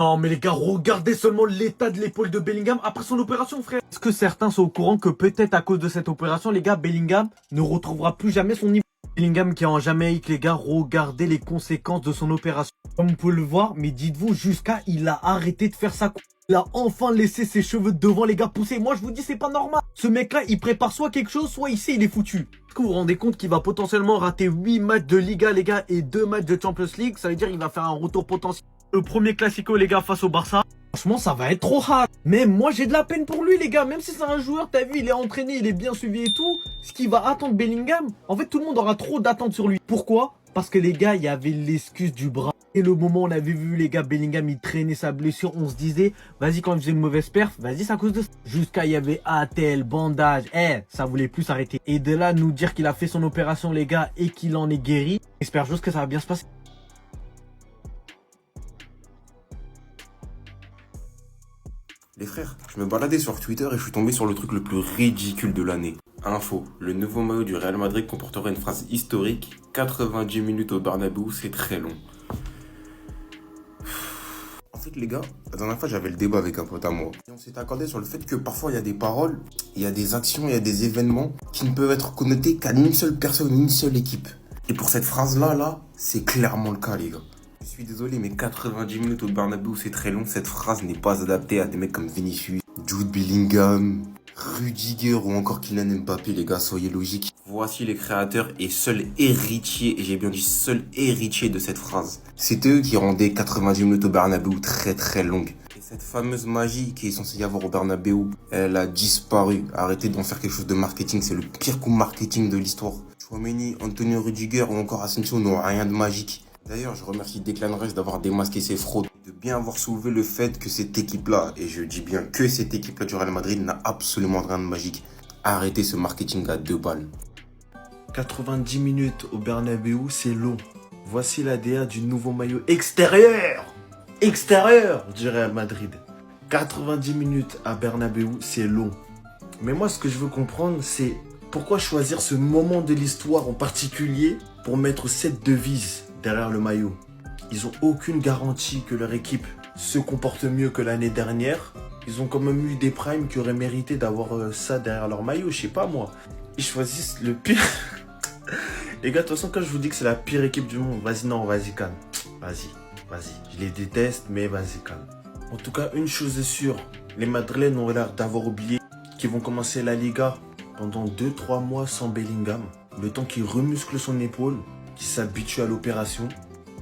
Non mais les gars, regardez seulement l'état de l'épaule de Bellingham après son opération, frère. Est-ce que certains sont au courant que peut-être à cause de cette opération, les gars, Bellingham ne retrouvera plus jamais son niveau? Bellingham qui est en Jamaïque, les gars, regardez les conséquences de son opération. Comme vous pouvez le voir, mais dites-vous, jusqu'à il a arrêté de faire ça. Il a enfin laissé ses cheveux devant, les gars, pousser. Moi, je vous dis, c'est pas normal. Ce mec-là, il prépare soit quelque chose, soit ici, il est foutu. Est-ce que vous vous rendez compte qu'il va potentiellement rater 8 matchs de Liga, les gars, et 2 matchs de Champions League? Ça veut dire qu'il va faire un retour potentiel. Le premier Classico, les gars, face au Barça. Franchement, ça va être trop hard. Mais moi, j'ai de la peine pour lui, les gars. Même si c'est un joueur, t'as vu, il est entraîné, il est bien suivi et tout. Ce qui va attendre Bellingham, en fait, tout le monde aura trop d'attentes sur lui. Pourquoi? Parce que les gars, il y avait l'excuse du bras. Et le moment où on avait vu les gars, Bellingham, il traînait sa blessure, on se disait, vas-y, quand il faisait une mauvaise perf, vas-y, c'est à cause de ça. Jusqu'à il y avait attel, bandage, ça voulait plus s'arrêter. Et de là, nous dire qu'il a fait son opération, les gars, et qu'il en est guéri, j'espère juste que ça va bien se passer. Les frères, je me baladais sur Twitter et je suis tombé sur le truc le plus ridicule de l'année. Info, le nouveau maillot du Real Madrid comporterait une phrase historique, 90 minutes au Bernabéu, c'est très long. En fait les gars, la dernière fois j'avais le débat avec un pote à moi. Et on s'est accordé sur le fait que parfois il y a des paroles, il y a des actions, il y a des événements qui ne peuvent être connotés qu'à une seule personne, une seule équipe. Et pour cette phrase-là, c'est clairement le cas les gars. Je suis désolé, mais 90 minutes au Bernabéu, c'est très long. Cette phrase n'est pas adaptée à des mecs comme Vinicius, Jude Bellingham, Rudiger ou encore Kylian Mbappé, les gars, soyez logiques. Voici les créateurs et seuls héritiers, et j'ai bien dit seuls héritiers de cette phrase. C'est eux qui rendaient 90 minutes au Bernabéu très très longues. Et cette fameuse magie qui est censée y avoir au Bernabéu, elle a disparu. Arrêtez d'en faire quelque chose de marketing, c'est le pire coup marketing de l'histoire. Tchouaméni, Antonio Rudiger ou encore Asensio n'ont rien de magique. D'ailleurs, je remercie Declan Rice d'avoir démasqué ses fraudes, de bien avoir soulevé le fait que cette équipe-là, et je dis bien que cette équipe-là du Real Madrid n'a absolument rien de magique. Arrêtez ce marketing à 2 balles. 90 minutes au Bernabéu, c'est long. Voici l'ADA du nouveau maillot extérieur du Real Madrid. 90 minutes à Bernabéu, c'est long. Mais moi, ce que je veux comprendre, c'est pourquoi choisir ce moment de l'histoire en particulier pour mettre cette devise derrière le maillot. Ils ont aucune garantie que leur équipe se comporte mieux que l'année dernière. Ils ont quand même eu des primes qui auraient mérité d'avoir ça derrière leur maillot, je sais pas moi. Ils choisissent le pire. Les gars, de toute façon, quand je vous dis que c'est la pire équipe du monde, vas-y, calme. Vas-y. Je les déteste, mais vas-y, calme. En tout cas, une chose est sûre, les Madrilènes ont l'air d'avoir oublié qu'ils vont commencer la Liga pendant 2-3 mois sans Bellingham. Le temps qu'il remuscle son épaule, qu'il s'habitue à l'opération.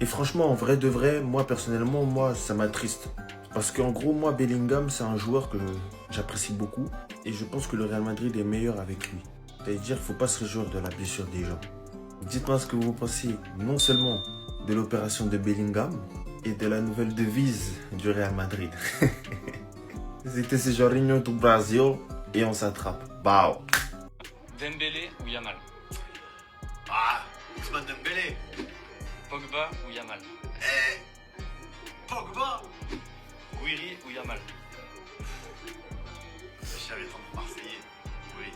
Et franchement, en vrai de vrai, moi personnellement, ça m'attriste. Parce qu'en gros, moi, Bellingham, c'est un joueur que j'apprécie beaucoup. Et je pense que le Real Madrid est meilleur avec lui. C'est-à-dire qu'il ne faut pas se réjouir de la blessure des gens. Dites-moi ce que vous pensez, non seulement de l'opération de Bellingham, et de la nouvelle devise du Real Madrid. C'était ce Jorginho do Brasil, et on s'attrape. Bao. Dembélé ou Yamal? Ah, Ousmane Dembélé. Pogba ou Yamal? Pogba. Guiri ou Yamal? Cher étant Marseillais. Oui.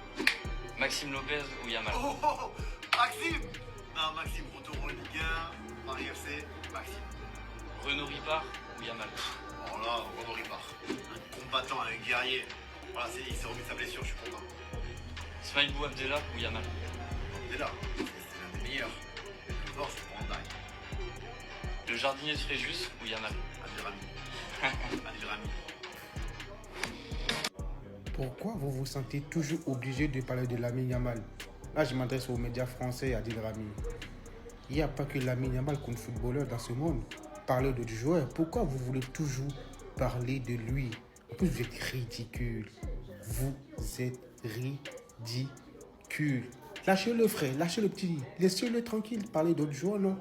Maxime Lopez ou Yamal? Maxime. Non, Maxime, retour en Ligue 1, Paris FC, Maxime. Renaud Ripart ou Yamal? Oh là, Renaud Ripart. Un combattant, un guerrier. Voilà, il s'est remis de sa blessure, je suis content. Ismaïl Bouabdella ou Yamal? On est là, c'est l'un des meilleurs. Le plus fort, c'est Brandaï. Le jardinier de Fréjus ou Yamal? Adirami. Pourquoi vous vous sentez toujours obligé de parler de Lamine Yamal? Là, je m'adresse aux médias français et à Adil Rami. Il n'y a pas que Lamine Yamal comme footballeur dans ce monde. Parlez d'autres joueurs. Pourquoi vous voulez toujours parler de lui? En plus, vous êtes ridicule. Vous êtes ridicule. Lâchez-le, frère. Lâchez le petit. Laissez-le tranquille. Parlez d'autres joueurs, non?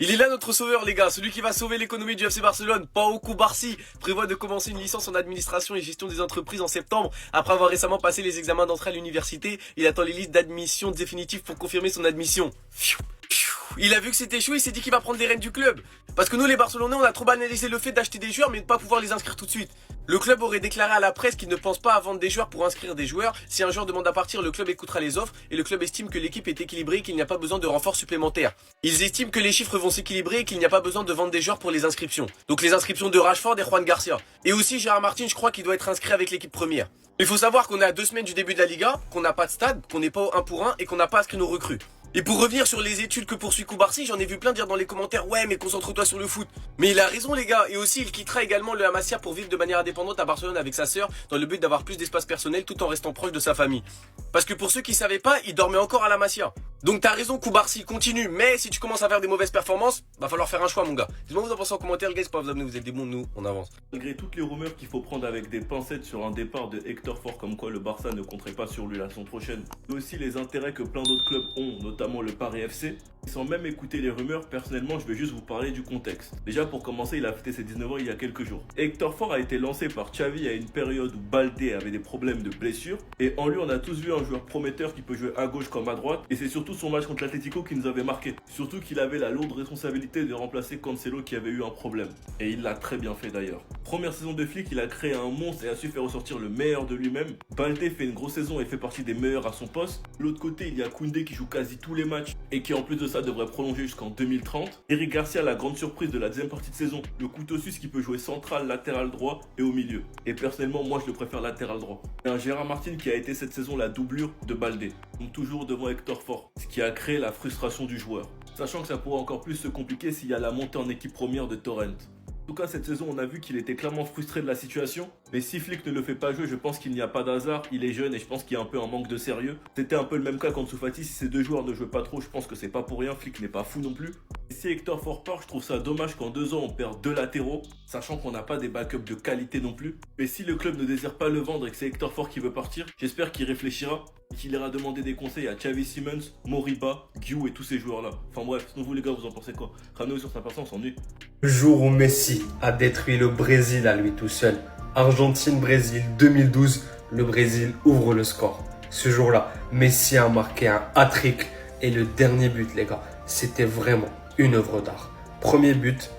Il est là notre sauveur les gars, celui qui va sauver l'économie du FC Barcelone. Pau Cubarsí prévoit de commencer une licence en administration et gestion des entreprises en septembre. Après avoir récemment passé les examens d'entrée à l'université, il attend les listes d'admission définitives pour confirmer son admission. Pfiou, pfiou. Il a vu que c'était chaud, il s'est dit qu'il va prendre les rênes du club. Parce que nous les Barcelonais, on a trop banalisé le fait d'acheter des joueurs mais de pas pouvoir les inscrire tout de suite. Le club aurait déclaré à la presse qu'il ne pense pas à vendre des joueurs pour inscrire des joueurs. Si un joueur demande à partir, le club écoutera les offres et le club estime que l'équipe est équilibrée et qu'il n'y a pas besoin de renforts supplémentaires. Ils estiment que les chiffres vont s'équilibrer et qu'il n'y a pas besoin de vendre des joueurs pour les inscriptions. Donc les inscriptions de Rashford et Juan Garcia. Et aussi Gérard Martin, je crois qu'il doit être inscrit avec l'équipe première. Il faut savoir qu'on est à 2 semaines du début de la Liga, qu'on n'a pas de stade, qu'on n'est pas au 1 pour 1 et qu'on n'a pas inscrit nos recrues. Et pour revenir sur les études que poursuit Koubarsi, j'en ai vu plein dire dans les commentaires « Ouais, mais concentre-toi sur le foot ». Mais il a raison les gars, et aussi il quittera également le Masia pour vivre de manière indépendante à Barcelone avec sa sœur, dans le but d'avoir plus d'espace personnel tout en restant proche de sa famille. Parce que pour ceux qui savaient pas, il dormait encore à la Masia. Donc t'as raison Koubarsi, continue, mais si tu commences à faire des mauvaises performances, va falloir faire un choix mon gars. Dites-moi vous en pensez en commentaire les gars, c'est pas vous abonner, vous êtes des bons, nous on avance. Malgré toutes les rumeurs qu'il faut prendre avec des pincettes sur un départ de Hector Ford comme quoi le Barça ne compterait pas sur lui la saison prochaine, mais aussi les intérêts que plein d'autres clubs ont, notamment le Paris FC, sans même écouter les rumeurs, personnellement je vais juste vous parler du contexte. Déjà pour commencer, il a fêté ses 19 ans il y a quelques jours. Hector Ford a été lancé par Xavi à une période où Baldé avait des problèmes de blessure, et en lui on a tous vu un joueur prometteur qui peut jouer à gauche comme à droite, et c'est surtout son match contre l'Atlético qui nous avait marqué. Surtout qu'il avait la lourde responsabilité de remplacer Cancelo qui avait eu un problème. Et il l'a très bien fait d'ailleurs. Première saison de flic, il a créé un monstre et a su faire ressortir le meilleur de lui-même. Baldé fait une grosse saison et fait partie des meilleurs à son poste. De l'autre côté, il y a Koundé qui joue quasi tous les matchs et qui en plus de ça devrait prolonger jusqu'en 2030. Eric Garcia, la grande surprise de la deuxième partie de saison. Le couteau suisse qui peut jouer central, latéral droit et au milieu. Et personnellement, moi je le préfère latéral droit. Et un Gérard Martin qui a été cette saison la doublure de Baldé. Donc toujours devant Hector Ford. Ce qui a créé la frustration du joueur. Sachant que ça pourrait encore plus se compliquer s'il y a la montée en équipe première de Torrent. En tout cas, cette saison, on a vu qu'il était clairement frustré de la situation. Mais si Flick ne le fait pas jouer, je pense qu'il n'y a pas d'hasard. Il est jeune et je pense qu'il y a un peu un manque de sérieux. C'était un peu le même cas qu'Ansu Fati. Si ces deux joueurs ne jouaient pas trop, je pense que c'est pas pour rien. Flick n'est pas fou non plus. Et si Hector Ford part, je trouve ça dommage qu'en 2 ans, on perd 2 latéraux. Sachant qu'on n'a pas des backups de qualité non plus. Mais si le club ne désire pas le vendre et que c'est Hector Ford qui veut partir, j'espère qu'il réfléchira. Et qu'il ira demander des conseils à Xavi Simons, Moriba, Guiu et tous ces joueurs-là. Enfin bref, sinon vous les gars, vous en pensez quoi? Ramenez-vous sur sa personne, on s'ennuie. Le jour où Messi a détruit le Brésil à lui tout seul. Argentine-Brésil 2012, le Brésil ouvre le score. Ce jour-là, Messi a marqué un hat-trick et le dernier but, les gars, c'était vraiment une œuvre d'art. Premier but,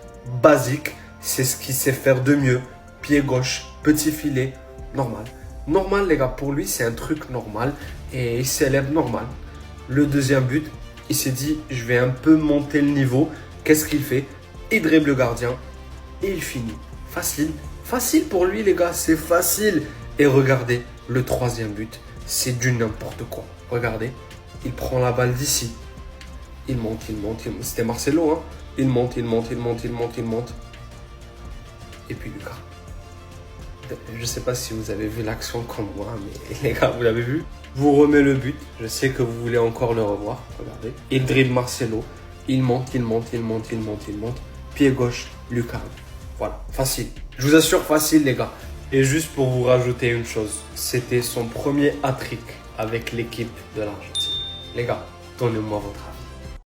basique, c'est ce qu'il sait faire de mieux. Pied gauche, petit filet, normal. Normal, les gars, pour lui, c'est un truc normal et il s'élève normal. Le deuxième but, il s'est dit, je vais un peu monter le niveau. Qu'est-ce qu'il fait? Il dribble le gardien et il finit. Facile. Facile pour lui, les gars, c'est facile. Et regardez, le troisième but, c'est du n'importe quoi. Regardez, il prend la balle d'ici. Il monte. C'était Marcelo, hein. Il monte. Et puis Lucas. Je sais pas si vous avez vu l'action comme moi, mais les gars, vous l'avez vu? Je vous remets le but. Je sais que vous voulez encore le revoir. Regardez. Il dribble Marcelo. Il monte. Pied gauche, Lucas. Voilà, facile. Je vous assure, facile, les gars. Et juste pour vous rajouter une chose, c'était son premier hat-trick avec l'équipe de l'Argentine. Les gars, donnez-moi votre avis.